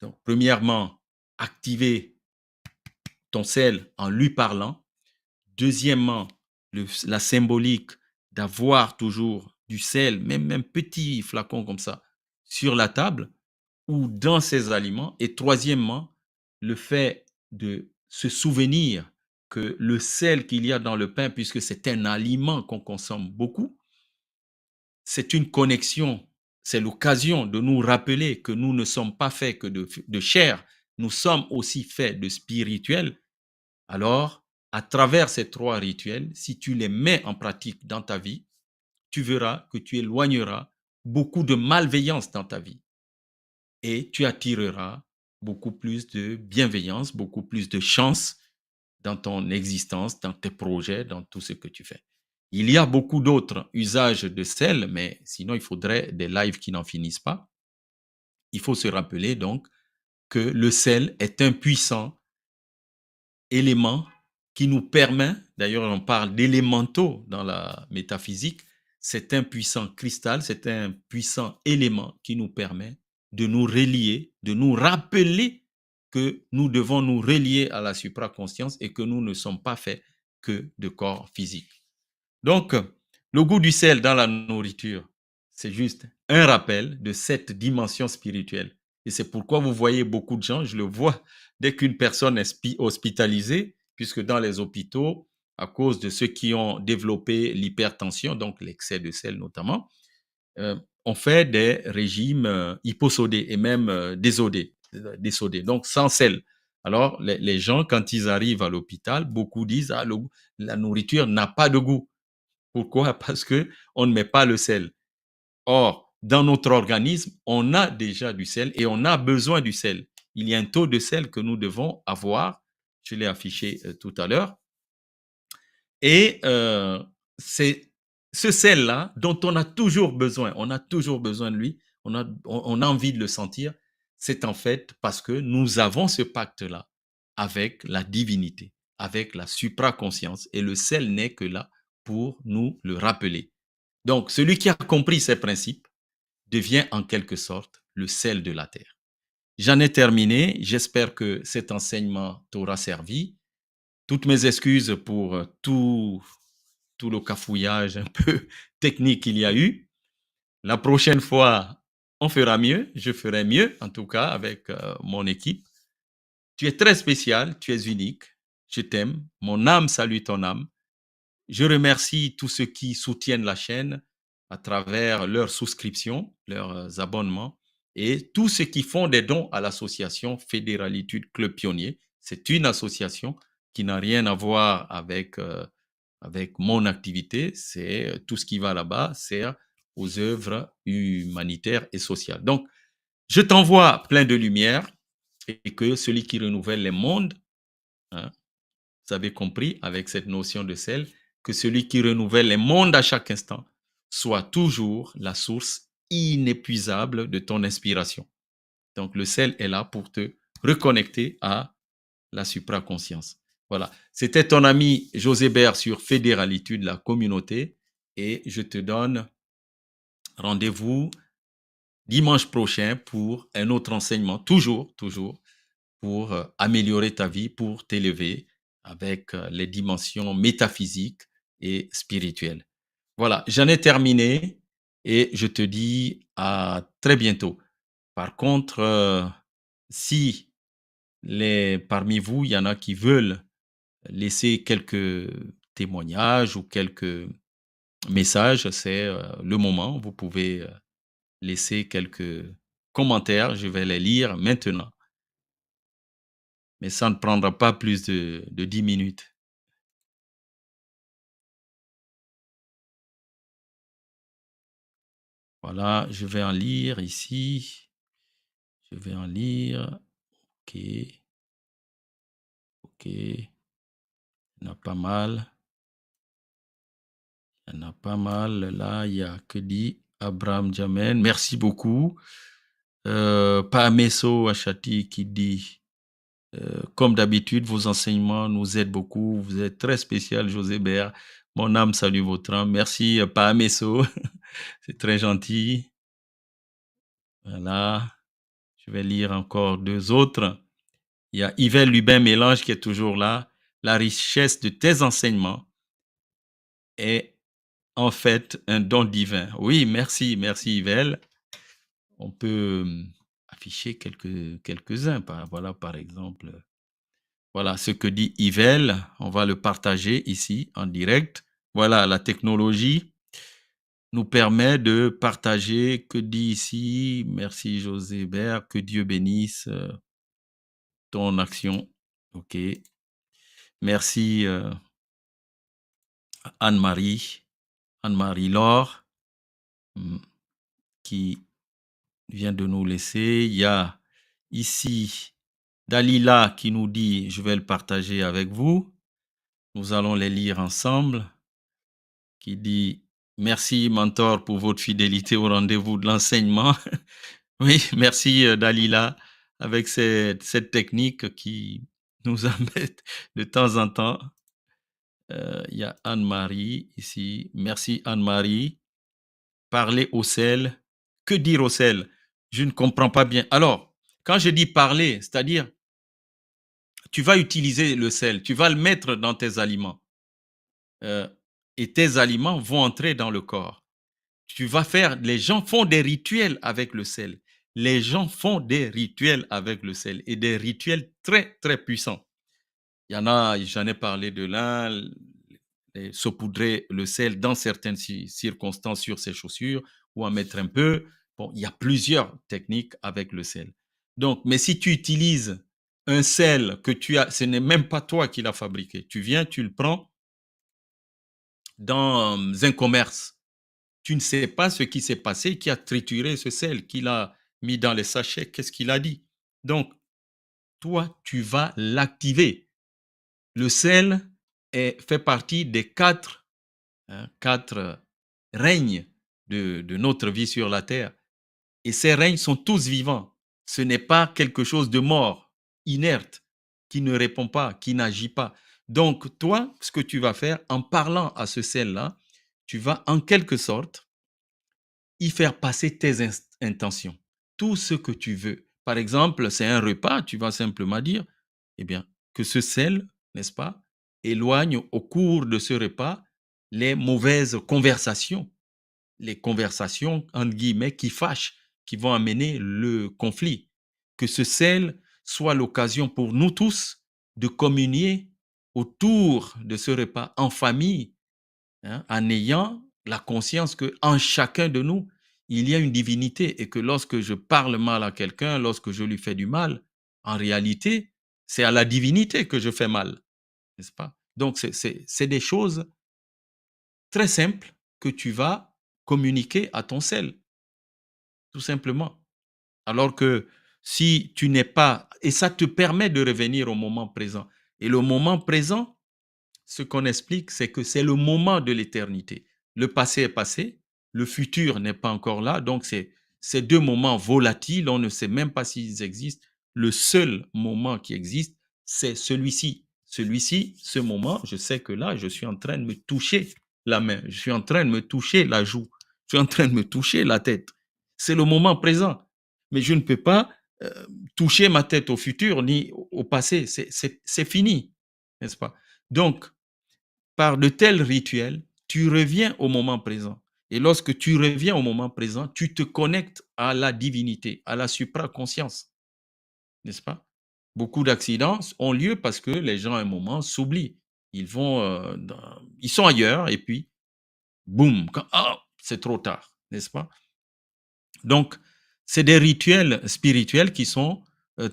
donc, premièrement, activer ton sel en lui parlant. Deuxièmement, la symbolique d'avoir toujours du sel, même petit flacon comme ça, sur la table ou dans ses aliments. Et troisièmement, le fait de se souvenir que le sel qu'il y a dans le pain, puisque c'est un aliment qu'on consomme beaucoup, c'est une connexion, c'est l'occasion de nous rappeler que nous ne sommes pas faits que de chair, nous sommes aussi faits de spirituel. Alors, à travers ces trois rituels, si tu les mets en pratique dans ta vie, tu verras que tu éloigneras beaucoup de malveillance dans ta vie et tu attireras beaucoup plus de bienveillance, beaucoup plus de chance dans ton existence, dans tes projets, dans tout ce que tu fais. Il y a beaucoup d'autres usages de sel, mais sinon il faudrait des lives qui n'en finissent pas. Il faut se rappeler donc que le sel est un puissant élément qui nous permet, d'ailleurs on parle d'élémentaux dans la métaphysique, c'est un puissant cristal, c'est un puissant élément qui nous permet de nous relier, de nous rappeler que nous devons nous relier à la supraconscience et que nous ne sommes pas faits que de corps physique. Donc, le goût du sel dans la nourriture, c'est juste un rappel de cette dimension spirituelle. Et c'est pourquoi vous voyez beaucoup de gens, je le vois, dès qu'une personne est hospitalisée, puisque dans les hôpitaux, à cause de ceux qui ont développé l'hypertension, donc l'excès de sel notamment, on fait des régimes hyposodés et même désodés, donc sans sel. Alors, les gens, quand ils arrivent à l'hôpital, beaucoup disent, ah, la nourriture n'a pas de goût. Pourquoi? Parce que on ne met pas le sel. Or, dans notre organisme, on a déjà du sel et on a besoin du sel. Il y a un taux de sel que nous devons avoir. Je l'ai affiché tout à l'heure. Et c'est ce sel-là dont on a toujours besoin. On a toujours besoin de lui. On a envie de le sentir. C'est en fait parce que nous avons ce pacte-là avec la divinité, avec la supraconscience. Et le sel n'est que là pour nous le rappeler. Donc, celui qui a compris ces principes devient en quelque sorte le sel de la terre. J'en ai terminé. J'espère que cet enseignement t'aura servi. Toutes mes excuses pour tout le cafouillage un peu technique qu'il y a eu. La prochaine fois, on fera mieux. Je ferai mieux, en tout cas, avec mon équipe. Tu es très spécial, tu es unique. Je t'aime. Mon âme salue ton âme. Je remercie tous ceux qui soutiennent la chaîne à travers leurs souscriptions, leurs abonnements et tous ceux qui font des dons à l'association Fédéralitude Club Pionnier. C'est une association qui n'a rien à voir avec mon activité. C'est tout ce qui va là-bas sert aux œuvres humanitaires et sociales. Donc, je t'envoie plein de lumière et que celui qui renouvelle les mondes, hein, vous avez compris avec cette notion de sel, que celui qui renouvelle les mondes à chaque instant soit toujours la source inépuisable de ton inspiration. Donc le sel est là pour te reconnecter à la supraconscience. Voilà. C'était ton ami José Bert sur Fédéralitude, la communauté, et je te donne rendez-vous dimanche prochain pour un autre enseignement, toujours pour améliorer ta vie, pour t'élever avec les dimensions métaphysiques et spirituelles. Voilà, j'en ai terminé et je te dis à très bientôt. Par contre, si parmi vous, il y en a qui veulent laisser quelques témoignages ou quelques messages, c'est le moment. Vous pouvez laisser quelques commentaires. Je vais les lire maintenant. Mais ça ne prendra pas plus de 10 minutes. Voilà, je vais en lire ici. Je vais en lire. OK, OK. Il y en a pas mal. Il y en a pas mal. Là, il y a que dit Abraham Jamen. Merci beaucoup. Pameso Achati qui dit comme d'habitude, vos enseignements nous aident beaucoup. Vous êtes très spécial, José Béa. Mon âme salue votre âme. Merci, Pameso. C'est très gentil. Voilà. Je vais lire encore deux autres. Il y a Yvel Lubin Mélange qui est toujours là. La richesse de tes enseignements est en fait un don divin. Oui, merci, merci Yvel. On peut afficher quelques-uns. Voilà, par exemple. Voilà ce que dit Yvel. On va le partager ici en direct. Voilà, la technologie nous permet de partager. Que dit ici? Merci José Hébert. Que Dieu bénisse ton action. OK. Merci Anne-Marie. Anne-Marie Laure qui vient de nous laisser. Il y a ici Dalila qui nous dit, je vais le partager avec vous. Nous allons les lire ensemble. Qui dit, merci mentor pour votre fidélité au rendez-vous de l'enseignement. Oui, merci Dalila avec cette technique qui nous amène de temps en temps. Il y a Anne-Marie ici. Merci Anne-Marie. Parler au sel. Que dire au sel? Je ne comprends pas bien. Alors, quand je dis parler, c'est-à-dire, tu vas utiliser le sel, tu vas le mettre dans tes aliments. Et tes aliments vont entrer dans le corps. Les gens font des rituels avec le sel. Les gens font des rituels avec le sel et des rituels très, très puissants. Il y en a, j'en ai parlé de l'un, saupoudrer le sel dans certaines circonstances sur ses chaussures ou en mettre un peu. Bon, il y a plusieurs techniques avec le sel. Donc, mais si tu utilises un sel que tu as, ce n'est même pas toi qui l'as fabriqué. Tu viens, tu le prends dans un commerce. Tu ne sais pas ce qui s'est passé, qui a trituré ce sel, qui l'a mis dans les sachets, qu'est-ce qu'il a dit. Donc, toi, tu vas l'activer. Le sel fait partie des quatre règnes de notre vie sur la terre. Et ces règnes sont tous vivants. Ce n'est pas quelque chose de mort, inerte, qui ne répond pas, qui n'agit pas. Donc, toi, ce que tu vas faire en parlant à ce sel-là, tu vas en quelque sorte y faire passer tes intentions, tout ce que tu veux. Par exemple, c'est un repas, tu vas simplement dire, eh bien, que ce sel, n'est-ce pas, éloigne au cours de ce repas les mauvaises conversations, les conversations, entre guillemets, qui fâchent, qui vont amener le conflit. Que ce sel soit l'occasion pour nous tous de communier autour de ce repas en famille, hein, en ayant la conscience que en chacun de nous, il y a une divinité et que lorsque je parle mal à quelqu'un, lorsque je lui fais du mal, en réalité, c'est à la divinité que je fais mal, n'est-ce pas? Donc, c'est des choses très simples que tu vas communiquer à ton sel, tout simplement. Alors que si tu n'es pas, et ça te permet de revenir au moment présent. Et le moment présent, ce qu'on explique, c'est que c'est le moment de l'éternité. Le passé est passé, le futur n'est pas encore là, donc c'est ces deux moments volatiles, on ne sait même pas s'ils existent. Le seul moment qui existe, c'est celui-ci. Celui-ci, ce moment, je sais que là, je suis en train de me toucher la main, je suis en train de me toucher la joue, je suis en train de me toucher la tête. C'est le moment présent. Mais je ne peux pas toucher ma tête au futur ni au passé. C'est fini, n'est-ce pas? Donc, par de tels rituels, tu reviens au moment présent. Et lorsque tu reviens au moment présent, tu te connectes à la divinité, à la supraconscience, n'est-ce pas? Beaucoup d'accidents ont lieu parce que les gens, à un moment, s'oublient. Ils vont, ils sont ailleurs et puis, boum, c'est trop tard, n'est-ce pas? Donc, c'est des rituels spirituels qui sont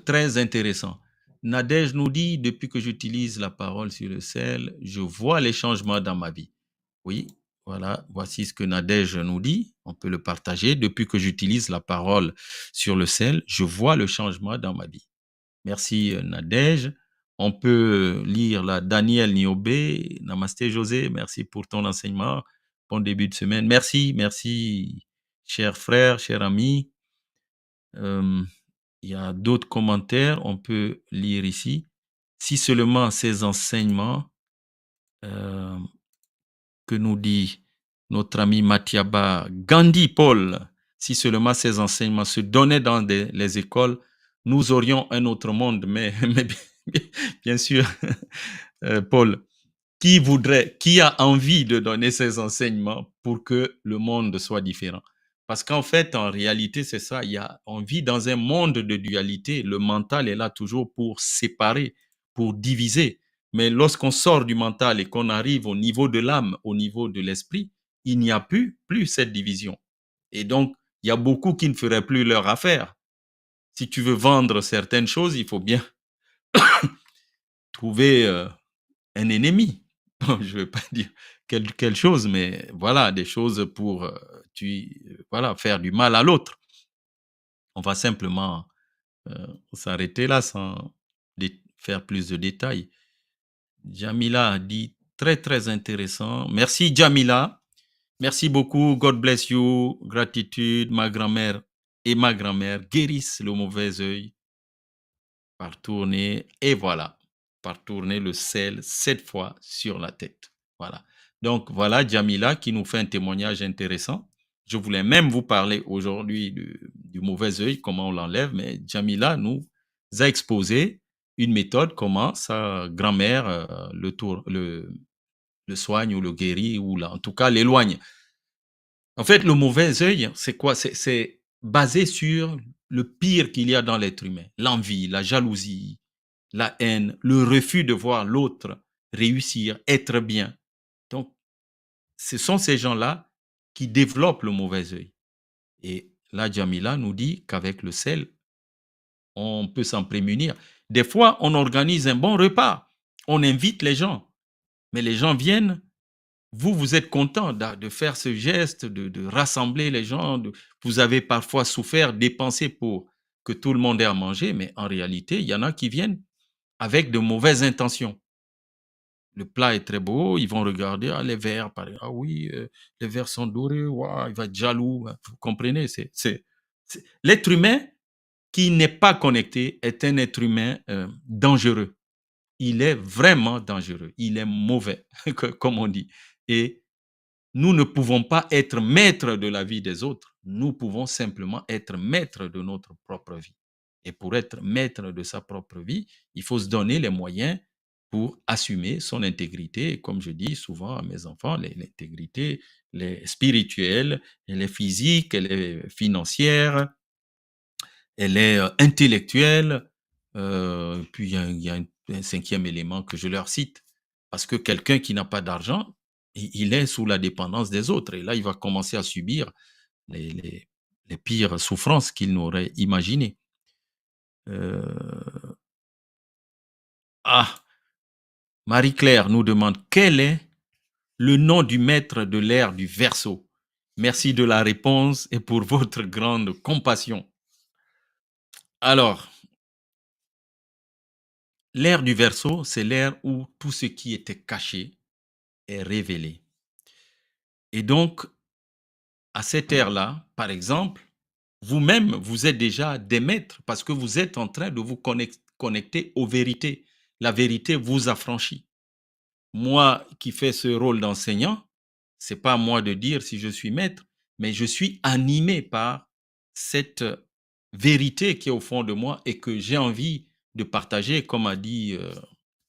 très intéressants. Nadège nous dit, depuis que j'utilise la parole sur le sel, je vois les changements dans ma vie. Oui, voilà, voici ce que Nadège nous dit. On peut le partager. Depuis que j'utilise la parole sur le sel, je vois le changement dans ma vie. Merci Nadège. On peut lire la Daniel Niobé. Namasté José, merci pour ton enseignement. Bon début de semaine. Merci, merci, cher frère, cher ami. Hem, il y a d'autres commentaires, on peut lire ici. Si seulement ces enseignements, hem, que nous dit notre ami Matiaba Gandhi Paul, si seulement ces enseignements se donnaient dans les écoles, nous aurions un autre monde. Mais, mais bien sûr, Paul, qui a envie de donner ces enseignements pour que le monde soit différent? Parce qu'en fait, en réalité, c'est ça. On vit dans un monde de dualité. Le mental est là toujours pour séparer, pour diviser. Mais lorsqu'on sort du mental et qu'on arrive au niveau de l'âme, au niveau de l'esprit, il n'y a plus cette division. Et donc, il y a beaucoup qui ne feraient plus leur affaire. Si tu veux vendre certaines choses, il faut bien trouver un ennemi. Je ne veux pas dire quelle chose, mais voilà, des choses pour voilà, faire du mal à l'autre. On va simplement s'arrêter là sans faire plus de détails. Jamila a dit très, très intéressant. Merci, Jamila. Merci beaucoup. God bless you. Gratitude. Ma grand-mère et ma grand-mère guérissent le mauvais œil par tourner, et voilà, par tourner le sel 7 fois sur la tête. Voilà. Donc voilà Jamila qui nous fait un témoignage intéressant. Je voulais même vous parler aujourd'hui du mauvais œil, comment on l'enlève, mais Jamila nous a exposé une méthode, comment sa grand-mère le soigne ou le guérit, ou là, en tout cas l'éloigne. En fait, le mauvais œil, c'est quoi? C'est basé sur le pire qu'il y a dans l'être humain. L'envie, la jalousie, la haine, le refus de voir l'autre réussir, être bien. Donc, ce sont ces gens-là qui développent le mauvais œil. Et là, Jamila nous dit qu'avec le sel, on peut s'en prémunir. Des fois, on organise un bon repas. On invite les gens. Mais les gens viennent. Vous êtes content de faire ce geste, de rassembler les gens. Vous avez parfois souffert, dépensé pour que tout le monde ait à manger. Mais en réalité, il y en a qui viennent avec de mauvaises intentions. Le plat est très beau, ils vont regarder, ah, les verres, ah oui, les verres sont dorés, wow, il va être jaloux. Vous comprenez, l'être humain qui n'est pas connecté est un être humain dangereux. Il est vraiment dangereux, il est mauvais, comme on dit. Et nous ne pouvons pas être maîtres de la vie des autres, nous pouvons simplement être maîtres de notre propre vie. Et pour être maître de sa propre vie, il faut se donner les moyens pour assumer son intégrité. Et comme je dis souvent à mes enfants, l'intégrité, elle est spirituelle, elle est physique, elle est financière, elle est intellectuelle. Puis il y a un cinquième élément que je leur cite. Parce que quelqu'un qui n'a pas d'argent, il est sous la dépendance des autres. Et là, il va commencer à subir les, les, les pires souffrances qu'il n'aurait imaginées. Euh, ah, Marie-Claire nous demande quel est le nom du maître de l'ère du Verseau. Merci de la réponse et pour votre grande compassion. Alors, l'ère du Verseau, c'est l'ère où tout ce qui était caché est révélé. Et donc, à cette ère-là, par exemple, vous-même, vous êtes déjà des maîtres parce que vous êtes en train de vous connecter aux vérités. La vérité vous affranchit. Moi qui fais ce rôle d'enseignant, c'est pas à moi de dire si je suis maître, mais je suis animé par cette vérité qui est au fond de moi et que j'ai envie de partager, comme a dit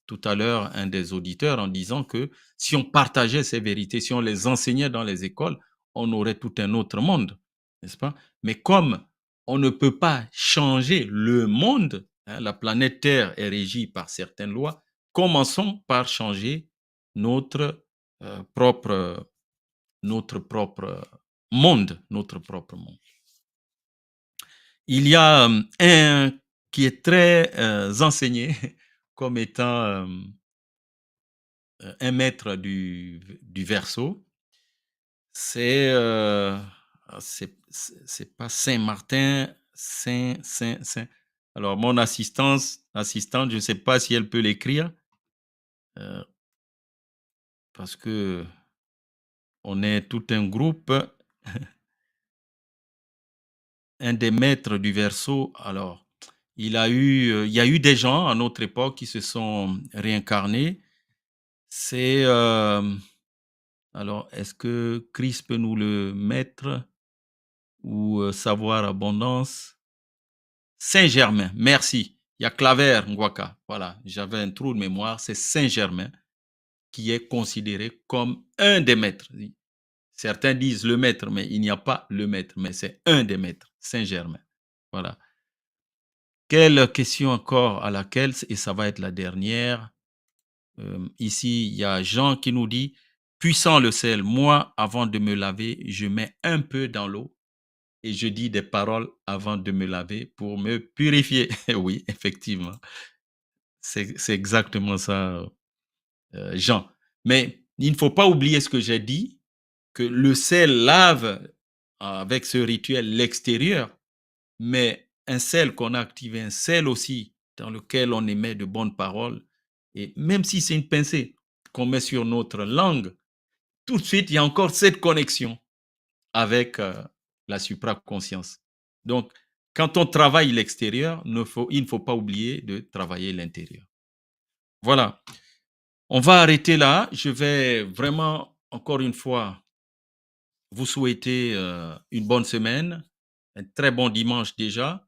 tout à l'heure un des auditeurs en disant que si on partageait ces vérités, si on les enseignait dans les écoles, on aurait tout un autre monde, n'est-ce pas? Mais comme on ne peut pas changer le monde, hein, la planète Terre est régie par certaines lois, commençons par changer notre propre notre propre monde, notre propre monde. Il y a un qui est très enseigné comme étant un maître du Verseau. C'est pas Saint-Martin, Saint. Alors, mon assistante, je ne sais pas si elle peut l'écrire, euh, parce que on est tout un groupe. un des maîtres du verso, alors, il y a eu des gens à notre époque qui se sont réincarnés. C'est, alors, est-ce que Christ peut nous le mettre ou savoir abondance? Saint-Germain, merci. Il y a Claver Ngwaka. Voilà, j'avais un trou de mémoire. C'est Saint-Germain qui est considéré comme un des maîtres. Certains disent le maître, mais il n'y a pas le maître, mais c'est un des maîtres, Saint-Germain. Voilà. Quelle question encore à laquelle, et ça va être la dernière. Ici, il y a Jean qui nous dit, puissant le sel, moi, avant de me laver, je mets un peu dans l'eau et je dis des paroles avant de me laver pour me purifier. Oui, effectivement, c'est exactement ça, Jean. Mais il ne faut pas oublier ce que j'ai dit, que le sel lave avec ce rituel l'extérieur, mais un sel qu'on a activé, un sel aussi dans lequel on émet de bonnes paroles, et même si c'est une pincée qu'on met sur notre langue, tout de suite, il y a encore cette connexion avec la supraconscience. Donc, quand on travaille l'extérieur, il ne faut pas oublier de travailler l'intérieur. Voilà. On va arrêter là. Je vais vraiment, encore une fois, vous souhaiter une bonne semaine, un très bon dimanche déjà.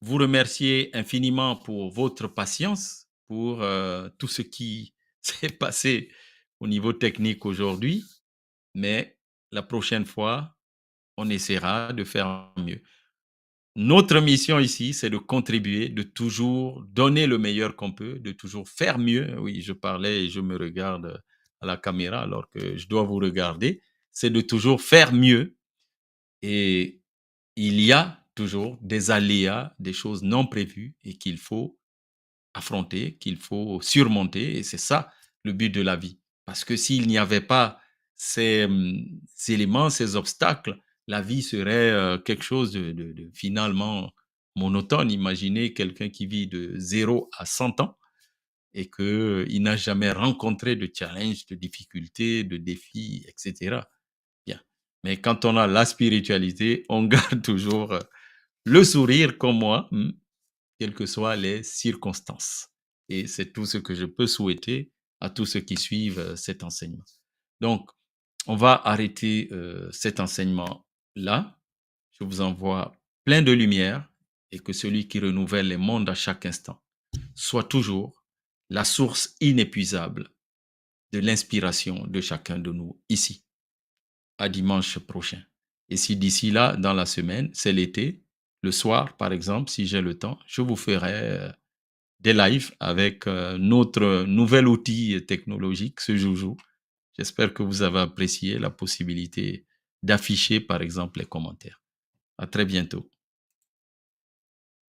Vous remercier infiniment pour votre patience, pour tout ce qui s'est passé au niveau technique aujourd'hui. Mais la prochaine fois, on essaiera de faire mieux. Notre mission ici, c'est de contribuer, de toujours donner le meilleur qu'on peut, de toujours faire mieux. Oui, je parlais et je me regarde à la caméra alors que je dois vous regarder. C'est de toujours faire mieux. Et il y a toujours des aléas, des choses non prévues et qu'il faut affronter, qu'il faut surmonter. Et c'est ça le but de la vie. Parce que s'il n'y avait pas ces éléments, ces obstacles, la vie serait quelque chose de finalement monotone. Imaginez quelqu'un qui vit de 0 à 100 ans et qu'il n'a jamais rencontré de challenge, de difficultés, de défis, etc. Bien. Mais quand on a la spiritualité, on garde toujours le sourire comme moi, quelles que soient les circonstances. Et c'est tout ce que je peux souhaiter à tous ceux qui suivent cet enseignement. Donc, on va arrêter cet enseignement-là. Je vous envoie plein de lumière et que celui qui renouvelle les mondes à chaque instant soit toujours la source inépuisable de l'inspiration de chacun de nous ici. À dimanche prochain. Et si d'ici là, dans la semaine, c'est l'été, le soir, par exemple, si j'ai le temps, je vous ferai des lives avec notre nouvel outil technologique, ce joujou. J'espère que vous avez apprécié la possibilité d'afficher, par exemple, les commentaires. À très bientôt.